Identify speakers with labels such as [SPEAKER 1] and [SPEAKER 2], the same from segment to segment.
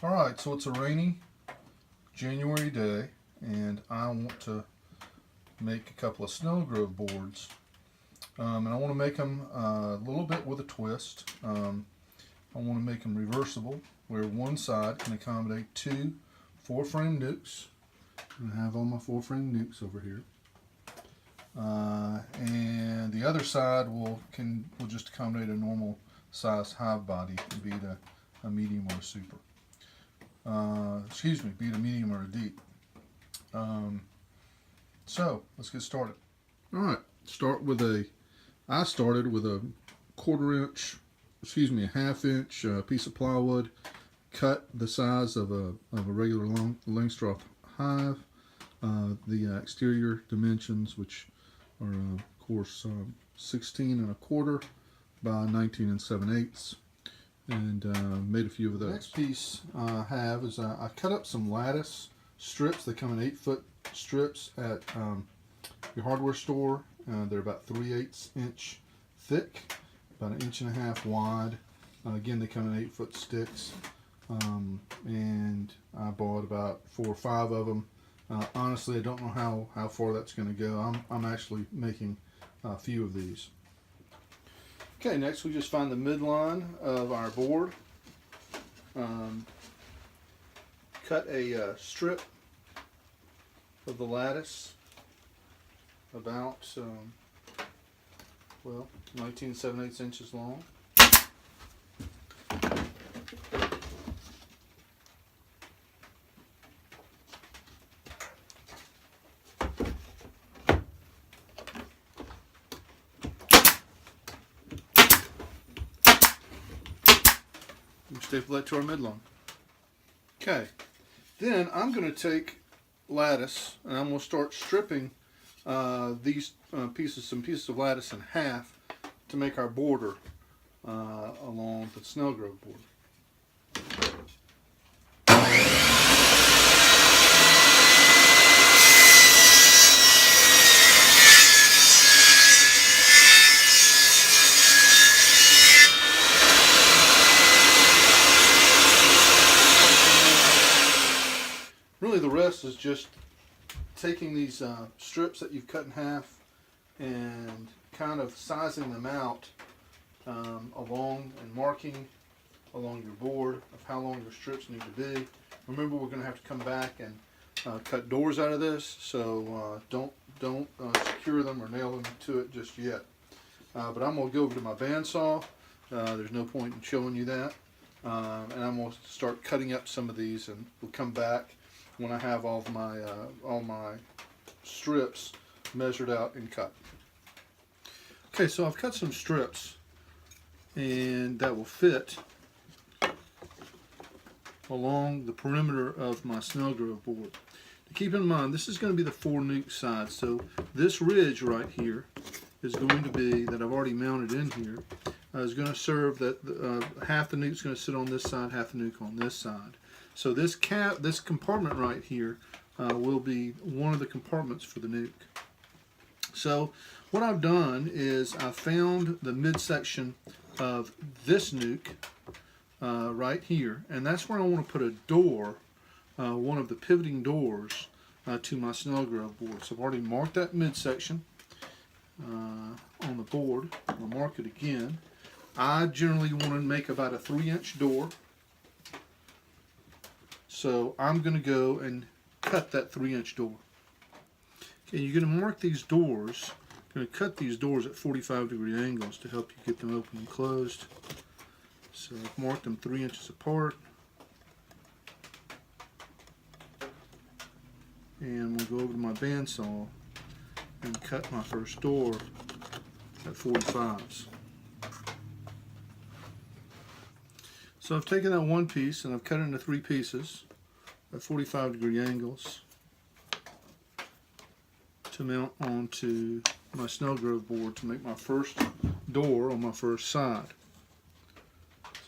[SPEAKER 1] Alright, so it's a rainy January day, and I want to make a couple of Snelgrove boards. And I want to make them a little bit with a twist. I want to make them reversible, where one side can accommodate two 4-frame nukes. I have all my 4-frame nukes over here. And the other side will just accommodate a normal size hive body, be it a medium or a super. Be it a medium or a deep. So let's get started. All right, I started with a a half-inch piece of plywood, cut the size of a regular Langstroth hive. The exterior dimensions, which are of course 16 1/4 by 19 7/8, and made a few of those. The next piece I have is I cut up some lattice strips. They come in 8-foot strips at your hardware store. They're about 3/8 inch thick, about 1.5 inches wide. Again, they come in 8-foot sticks, and I bought about 4 or 5 of them. Honestly, I don't know how far that's going to go. I'm actually making a few of these. Okay, next we just find the midline of our board. Cut a strip of the lattice about 19 7/8 inches long. Staple that to our midline. Okay, then I'm going to take lattice and I'm going to start stripping these some pieces of lattice in half to make our border along the Snelgrove board. Really, the rest is just taking these strips that you've cut in half and kind of sizing them out along and marking along your board of how long your strips need to be. Remember, we're going to have to come back and cut doors out of this, so don't secure them or nail them to it just yet. But I'm going to go over to my bandsaw. There's no point in showing you that. And I'm going to start cutting up some of these, and we'll come back when I have all my strips measured out and cut. Okay, so I've cut some strips, and that will fit along the perimeter of my Snelgrove board. Keep in mind, this is going to be the 4 nuke side, so this ridge right here is going to be, that I've already mounted in here, is going to serve that half the nuke is going to sit on this side, half the nuke on this side. So this compartment right here will be one of the compartments for the nuke. So what I've done is I found the midsection of this nuke right here, and that's where I want to put a door, one of the pivoting doors to my Snelgrove board. So I've already marked that midsection on the board. I'll mark it again. I generally want to make about a 3-inch door. So I'm going to go and cut that 3-inch door. Okay, you're going to mark these doors. You're going to cut these doors at 45-degree angles to help you get them open and closed. So I've marked them 3 inches apart. And we'll go over to my bandsaw and cut my first door at 45s. So I've taken that one piece and I've cut it into 3 pieces at 45-degree angles to mount onto my Snelgrove board to make my first door on my first side.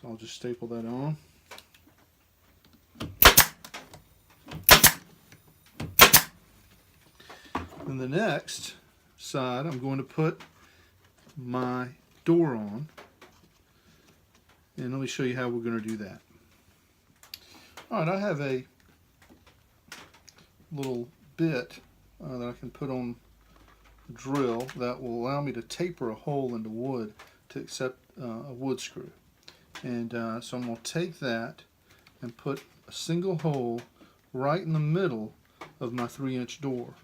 [SPEAKER 1] So I'll just staple that on. And the next side I'm going to put my door on. And let me show you how we're going to do that. All right, I have a little bit that I can put on the drill that will allow me to taper a hole into wood to accept a wood screw. And so I'm going to take that and put a single hole right in the middle of my 3-inch door.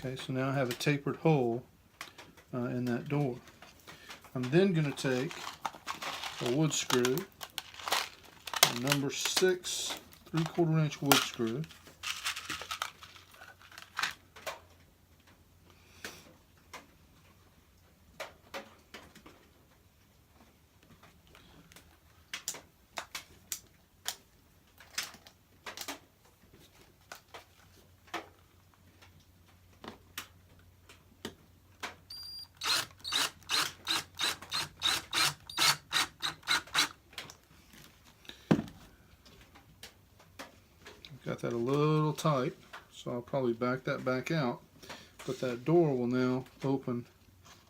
[SPEAKER 1] Okay, so now I have a tapered hole in that door. I'm then going to take a wood screw, a number 6 3/4 inch wood screw, got that a little tight, so I'll probably back that back out, but that door will now open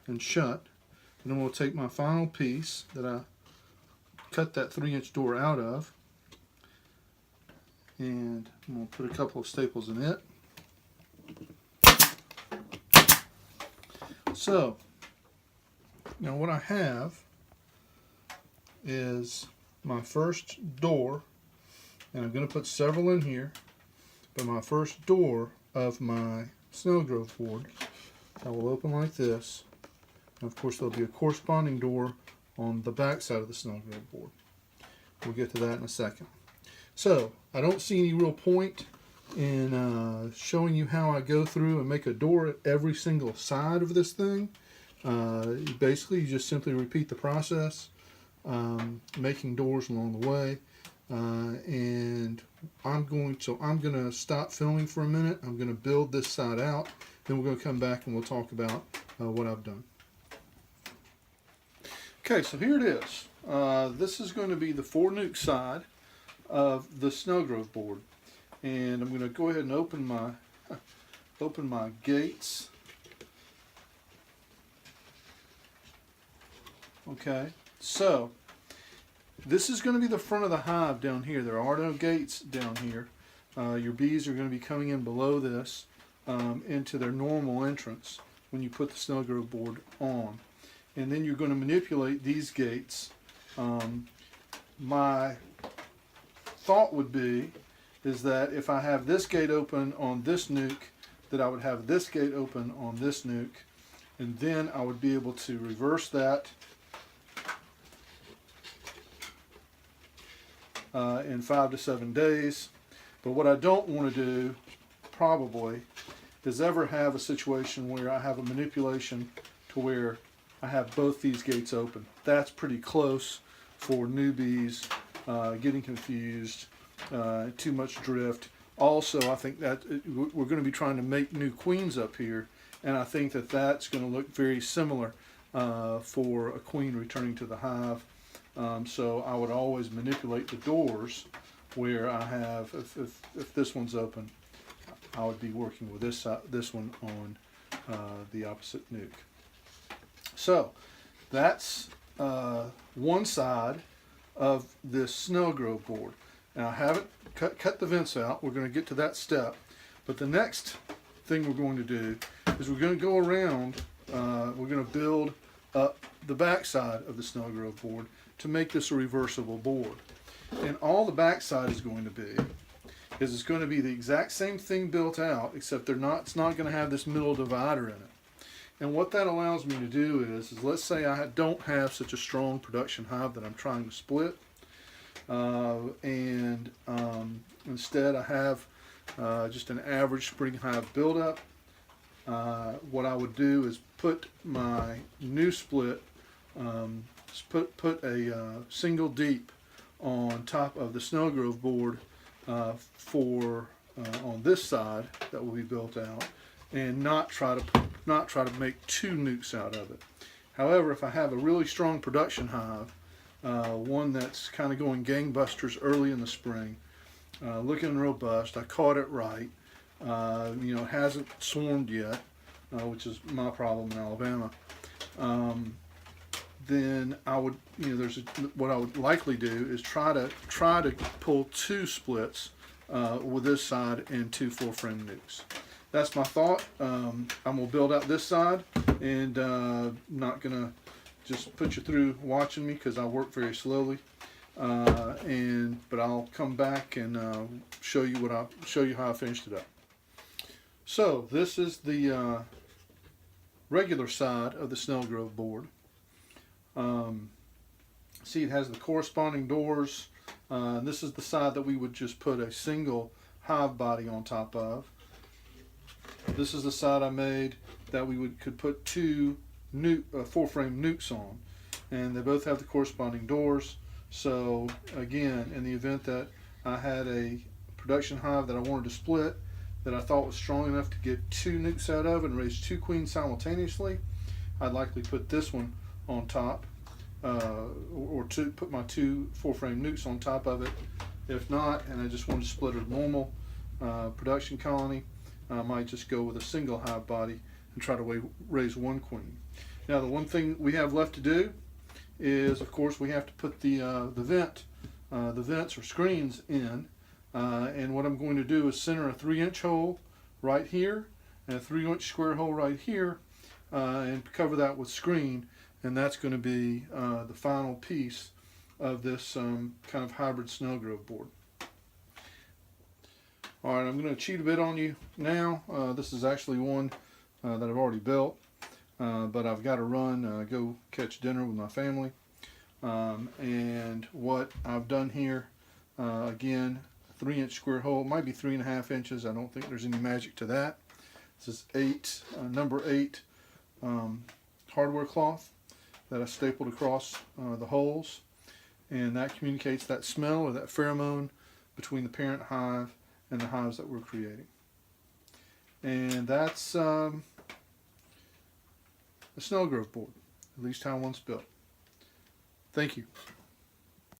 [SPEAKER 1] and shut. And then we'll take my final piece that I cut that 3-inch door out of, and I'm going to put a couple of staples in it. So now what I have is my first door, and I'm going to put several in here, but my first door of my Snelgrove board, I will open like this, and of course there'll be a corresponding door on the back side of the Snelgrove board. We'll get to that in a second. So I don't see any real point in showing you how I go through and make a door at every single side of this thing. Basically you just simply repeat the process, making doors along the way. And I'm going to stop filming for a minute. I'm going to build this side out, then we're going to come back and we'll talk about what I've done. Okay, so here it is. This is going to be the 4-nuke side of the Snelgrove board, and I'm going to go ahead and open my gates. Okay, so this is going to be the front of the hive down here. There are no gates down here. Your bees are going to be coming in below this into their normal entrance when you put the Snelgrove board on. And then you're going to manipulate these gates. My thought would be is that if I have this gate open on this nuke, that I would have this gate open on this nuke, and then I would be able to reverse that in 5 to 7 days. But what I don't want to do, probably, is ever have a situation where I have a manipulation to where I have both these gates open. That's pretty close for newbies, getting confused, too much drift. Also, I think that we're going to be trying to make new queens up here, and I think that that's going to look very similar for a queen returning to the hive. So I would always manipulate the doors where I have, if this one's open, I would be working with this one on the opposite nuke. So that's one side of this Snelgrove board. Now I haven't cut the vents out. We're going to get to that step. But the next thing we're going to do is we're going to go around, we're going to build up the back side of the Snelgrove board to make this a reversible board. And all the back side is going to be is it's going to be the exact same thing built out, except it's not going to have this middle divider in it. And what that allows me to do is let's say I don't have such a strong production hive that I'm trying to split, and instead I have just an average spring hive buildup. What I would do is put my new split, put a single deep on top of the Snelgrove board on this side that will be built out, and not try to make 2 nukes out of it. However, if I have a really strong production hive, one that's kind of going gangbusters early in the spring, looking robust. I caught it right. You know, it hasn't swarmed yet, which is my problem in Alabama. Then I would, you know, what I would likely do is try to pull 2 splits with this side and 2 full frame nukes. That's my thought. I'm gonna build out this side, and not gonna just put you through watching me because I work very slowly. But I'll come back and show you how I finished it up. So this is the regular side of the Snelgrove board. See, it has the corresponding doors. This is the side that we would just put a single hive body on top of. This is the side I made that we could put 2 full frame nukes on, and they both have the corresponding doors. So again, in the event that I had a production hive that I wanted to split, that I thought was strong enough to get 2 nukes out of and raise 2 queens simultaneously, I'd likely put this one on top, or put my 2 full frame nukes on top of it. If not, and I just wanted to split a normal production colony, I might just go with a single hive body and try to raise 1 queen. Now, the one thing we have left to do is, of course, we have to put the vents or screens in. And what I'm going to do is center a 3-inch hole right here and a 3-inch square hole right here, and cover that with screen. And that's going to be the final piece of this kind of hybrid Snelgrove board. All right, I'm going to cheat a bit on you now. This is actually one that I've already built, but I've got to run, go catch dinner with my family. And what I've done here, again, 3-inch square hole, it might be 3.5 inches. I don't think there's any magic to that. This is number 8 hardware cloth that I stapled across the holes, and that communicates that smell or that pheromone between the parent hive and the hives that we're creating. And that's a Snelgrove board, at least how one's built. Thank you.